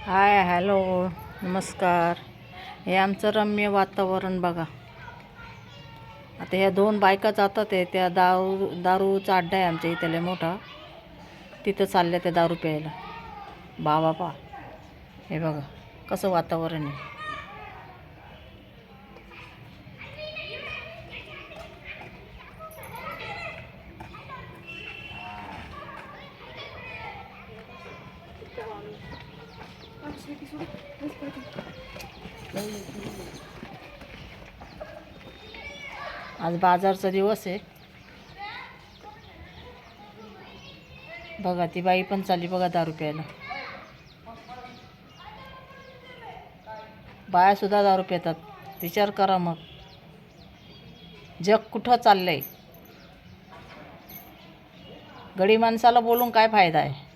Hi hello नमस्कार. हे आमचं रम्य वातावरण बघा. आता ह्या दोन बायका जातात आहे त्या दारूचा अड्डा आहे आमच्या इथे लय मोठा. तिथं चालल्या त्या दारू प्यायला. बाबा हे बघा कसं वातावरण आहे. आज बाजारचा दिवस आहे बघा. ती बाई पण चालली बघा दारू प्यायला. बाया सुद्धा दारू पितात. विचार करा मग जग कुठं चाललंय. गडी माणसाला बोलून काय फायदा आहे.